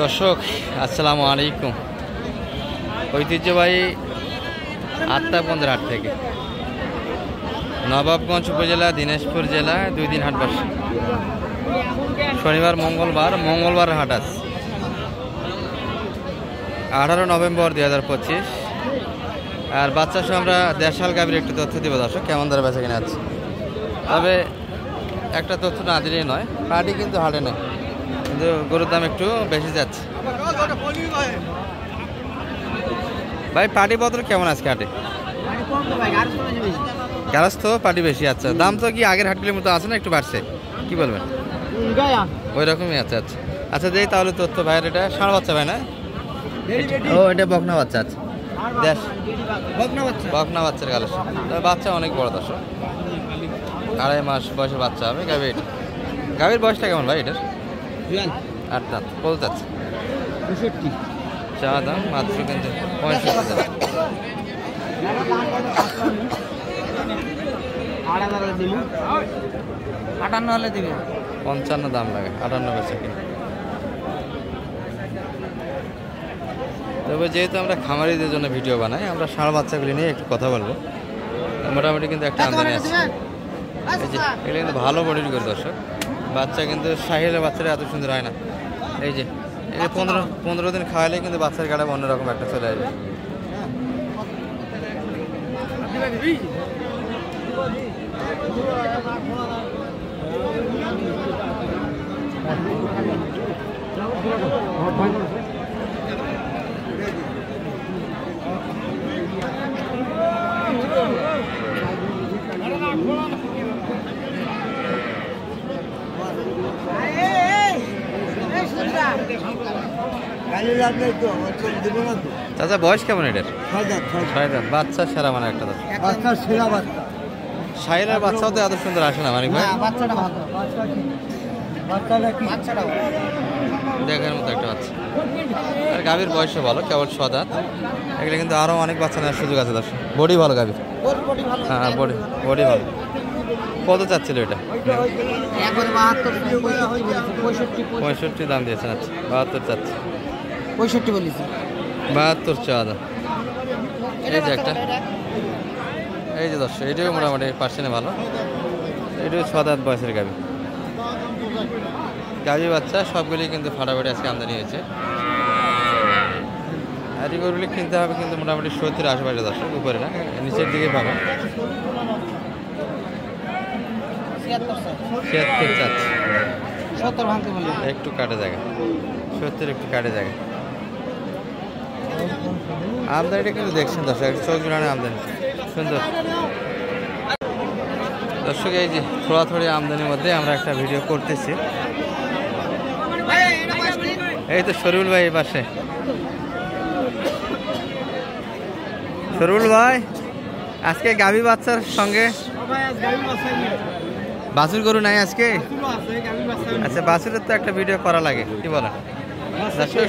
দর্শক আসসালামু আলাইকুম। ঐতিহ্যবাহী আত্মাপন্দের হাট থেকে নবাবগঞ্জ উপজেলা দিনাজপুর জেলা 2 দিন হাট বসে। শনিবার মঙ্গলবার হাট আছে 18 নভেম্বর 2025। আর বাচ্চার সঙ্গে আমরা দেশাল গাভীর একটু তথ্য দিব দর্শক, কেমন দরে বেচা কিনে আছে। তবে একটা তথ্য না দিলেই নয়, পাটি কিন্তু হাটে নেই, কিন্তু গরুর দাম একটু বেশি যাচ্ছে। ভাই পাটি পত্র কেমন আজকে হাটে? গ্যারাজ তো পাটি বেশি। আচ্ছা, দাম তো কি আগের হাটগুলির মতো আছে না একটু বাড়ছে? কি বলবেন? ওই রকমই আছে। আচ্ছা আচ্ছা, যেই তাহলে তথ্য ভাইয়ের এটা ষাঁড় বাচ্চা ভাই না? ও এটা বকনা বাচ্চা। আচ্ছা দেশ বকনা বাচ্চার কালেকশন। বাচ্চা অনেক বড় দর্শক, 2.5 মাস বয়সের বাচ্চা হবে। গাভীর বয়সটা কেমন ভাই এটার? 8 দাঁত। কত যাচ্ছে? 65 চা দাম মাত্র, কিন্তু 65,000। 58 হলে দিবে, 55 দাম লাগে, 58 বেচা কিনা। তবে যেহেতু আমরা খামারিদের জন্য ভিডিও বানাই, আমরা ষাঁড় বাচ্চাগুলি নিয়ে একটু কথা বলবো। মোটামুটি কিন্তু একটা আমদানি আছে। এটা কিন্তু ভালো বডির করে দর্শক, বাচ্চা কিন্তু সাহিলের বাচ্চারা এত সুন্দর হয় না। এই যে 15 দিন খাওয়ালে কিন্তু বাচ্চার গাড়া অন্যরকম একটা চলে আসবে। চাচা বয়স কেমন এটার? 6 দাঁত। বাচ্চা সেরা মানে একটা সাইলের বাচ্চাও তো এত সুন্দর আসে না মানিক ভাই? দেখার মতো একটা বাচ্চা। আর গাভীর বয়সও ভালো, কেবল 6 দাঁত। এগুলো কিন্তু আরো অনেক বাচ্চা নেওয়ার সুযোগ আছে দর্শক। বডি ভালো গাভীর, হ্যাঁ বডি ভালো। কত চাচ্ছিল এটা? 65 দাম দিয়েছেন। আচ্ছা 72 চাচ্ছে। 65 বলেছি, 72 চা দাম। এই যে একটা, এই যে দর্শক এটাও মোটামুটি পার্সেন্টে ভালো। এটাও 6 দাঁত বয়সের গাভী বাচ্চা। সবগুলি কিন্তু ফাটাফাটি আজকে আমদানি হয়েছে। আর এই গরুগুলি কিনতে হবে কিন্তু মোটামুটি 70 আশেপাশে দর্শক, উপরে না, নিচের দিকে পাবেন। 76 চাচ্ছে। 70 ভাঙতে বলে একটু কাটে জায়গা, 70 একটু কাটে জায়গা। আমদানিটা কিন্তু দেখছেন দর্শক, চোখ জোড়ানো আমদানি সুন্দর দর্শক। এই যে থোড়ি আমদানির মধ্যে আমরা একটা ভিডিও করতেছি। এই তো শরীফুল ভাই এই পাশে। শরীফুল ভাই আজকে গাভী বাচ্চার সঙ্গে বাছুর গরু নাই আজকে? আচ্ছা বাছুরের তো একটা ভিডিও করা লাগে, কি বলেন?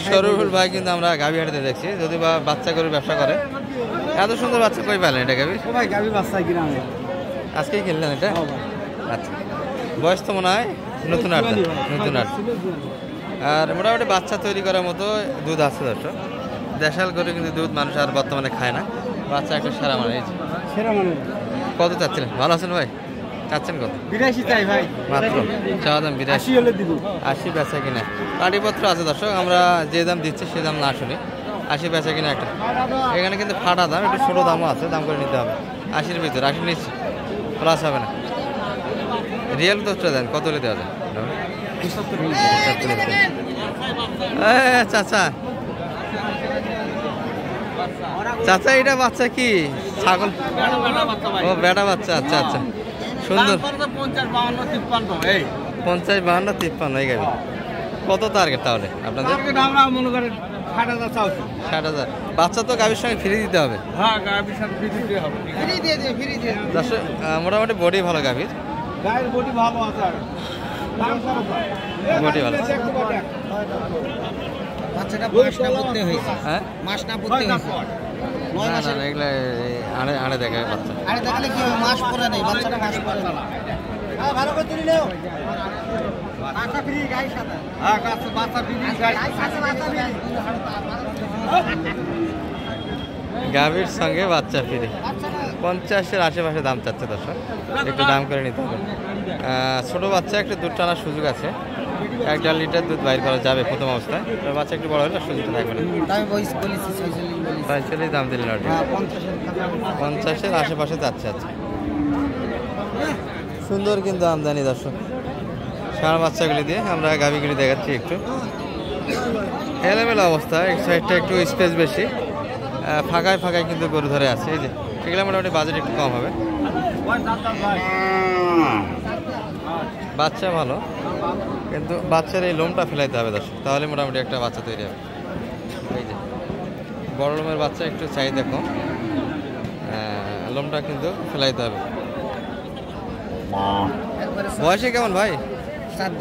শরীফুল ভাই কিন্তু আমরা গাভী হাটতে দেখছি, যদি বা বাচ্চা গরুর ব্যবসা করে। এত সুন্দর বাচ্চা কই পেলেন এটা গাভী? আজকেই কিনলেন এটা? আচ্ছা বয়স তো মনে হয় নতুন আট। আর মোটামুটি বাচ্চা তৈরি করার মতো দুধ আছে দর্শক। দেশাল গরু কিন্তু দুধ মানুষ আর বর্তমানে খায় না, বাচ্চা একটা সেরা মানে। কত চাচ্ছিলেন? ভালো আছেন ভাই? চাচ্ছেন কত? 82 চাই ভাই মাত্র। চাওয়া দাম 82 হলে দিব। 80 বেচা কিনা। পাটিপত্র আছে দর্শক, আমরা যে দাম দিচ্ছি সে দাম না শুনি। 80 বেচা কিনা একটা। এখানে কিন্তু ফাটা দাম, একটু ছোটো দামও আছে, দাম করে নিতে হবে। 80-র ভিতরে 80 নিচ্ছি, প্লাস হবে না। রিয়েল তথ্য দেন, কত হলে দেওয়া যায়? চাচা চাচা এটা বাচ্চা কি ছাগল? ও বেটা বাচ্চা। আচ্ছা আচ্ছা সুন্দর। 50, 52, 53 হয়ে গেল। কত টার্গেট তাহলে আপনাদের? 60,000। বাচ্চা তো গাভীর সঙ্গে ফ্রি দিতে হবে। মোটামুটি বডি ভালো গাভীর, বডি ভালো। বাচ্চাটা বয়স না পড়তে হয়েছে, হ্যাঁ মাস না পড়তে হয়েছে। না এগুলো আড়ে দেখায় বাচ্চা। আরে দেখালে কি মাস পরে নেই, বাচ্চাটা মাস পরে নেই। ভালো করে তুলে নাও। গাভীর সঙ্গে বাচ্চা ফ্রি, 50-এর আশেপাশে দাম চাচ্ছে দর্শক, একটু দাম করে নিতে হবে। ছোট বাচ্চা একটু দুধ টানার সুযোগ আছে, 1.5 লিটার দুধ বাইর করা যাবে প্রথম অবস্থায়। বাচ্চা একটু বড় হলে সুযোগটা থাকবে না। 45 দাম দিলেন অলরেডি, 50-এর আশেপাশে যাচ্ছে। আচ্ছা, সুন্দর কিন্তু আমদানি দর্শক। ষাঁড় বাচ্চাগুলি দিয়ে আমরা গাভীগুলি দেখাচ্ছি একটু এলোমেলো অবস্থা, এক সাইডটা একটু স্পেস বেশি, ফাঁকায় ফাঁকায় কিন্তু গরু ধরে আছে। এই যে এগুলো মোটামুটি বাজেট একটু কম হবে। বাচ্চা ভালো, কিন্তু বাচ্চার এই লোমটা ফেলাইতে হবে দর্শক, তাহলে মোটামুটি একটা বাচ্চা তৈরি হবে। এই যে বড় লোমের বাচ্চা একটু চাহিদা কম, লোমটা কিন্তু ফেলাইতে হবে। বয়সে কেমন ভাই? 4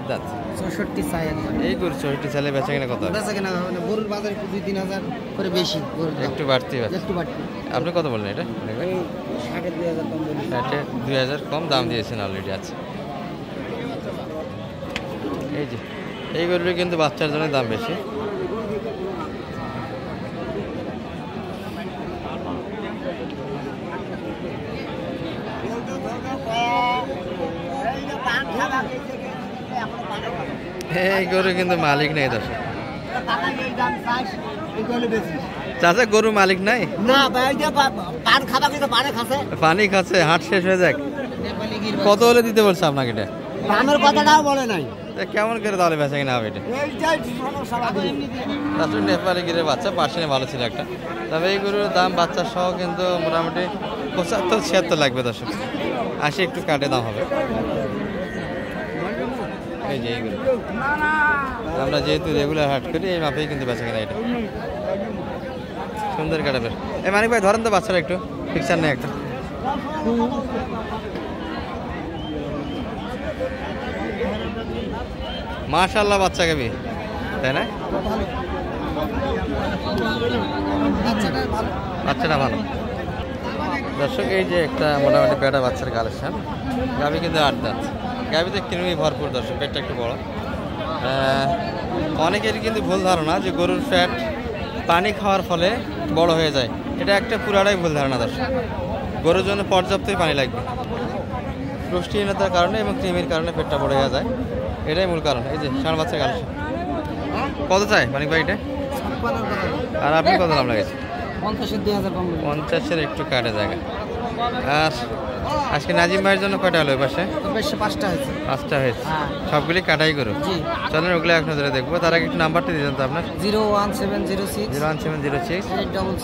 দাঁত। 64 চাই এই গরু 64 চালে বেচা কিনা কত? বেচা কিনা গরুর বাজারে 2-3 করে বেশি, একটু বাড়তি। আপনি কত বললেন এটা? 60,000 কম বলি। 2,000 কম দাম দিয়েছেন অলরেডি। আছে এই যে এই গরুর কিন্তু বাচ্চার জন্য দাম বেশি। এই গরু কিন্তু মালিক নেই দর্শক। চাচা গরু মালিক নাই? পানি খাচ্ছে, হাট শেষ হয়ে যাক। কত হলে দিতে বলছে আপনাকে? এটা দামের কথাটাও বলে নাই। কেমন করে তাহলে বেচা কিনা হবে? এটা নেপালি গিরের বাচ্চা, পার্সেন্টে ভালো ছিল একটা। তবে এই গরুর দাম বাচ্চা সহ কিন্তু মোটামুটি 75-76 লাগবে দর্শক, 80 একটু কাটে দাম হবে। এই যে এইগুলো আমরা যেহেতু রেগুলার হাট করি, এই মাপেই কিন্তু বেচা কিনা। এটা সুন্দর কাটাবের। এই মানিক ভাই ধরেন তো বাচ্চারা একটু, পিকচার নেই একটা। মাশাআল্লাহ বাচ্চা গাবি, তাই না? বাচ্চাটা ভালো দর্শক। এই যে একটা মোটামুটি পেটা বাচ্চার কালেকশন, গাবি কিন্তু 8 দাঁত। গাবিতে কৃমি ভরপুর দর্শক, পেটটা একটু বড়। অনেকের কিন্তু ভুল ধারণা যে গরুর ফ্যাট পানি খাওয়ার ফলে বড় হয়ে যায়, এটা একটা পুরাটাই ভুল ধারণা দর্শক। গরুর জন্য পর্যাপ্তই পানি লাগবে, পুষ্টিহীনতার কারণে এবং কৃমির কারণে পেটটা বড় হয়ে যায়, এটাই মূল কারণ। এই যে ষাঁড় বাচ্চার কালেকশন কত চাই মানিক ভাই এটা? আর আপনি কত দাম লাগেছে? 50-এর একটু কাটে জায়গা। আর আজকে নাজিম ভাইয়ের জন্য কয়টা হলো? ওই পাশে 5টা হয়েছে, সবগুলি কাটাই করো। চলেন ওগুলো এক নজরে দেখবো। তার আগে একটু নাম্বারটা দিয়ে দেন তো আপনার। 01706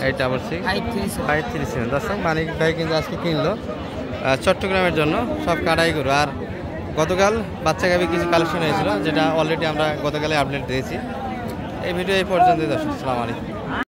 866 537। দর্শক মানিক ভাই কিন্তু আজকে কিনলো চট্টগ্রামের জন্য সব কাটাই করো। আর গতকাল বাচ্চা গাবি কিছু কালেকশন হয়েছিল, যেটা অলরেডি আমরা গতকালে আপডেট দিয়েছি। এই ভিডিও এই পর্যন্তই দর্শক। আসসালামু আলাইকুম।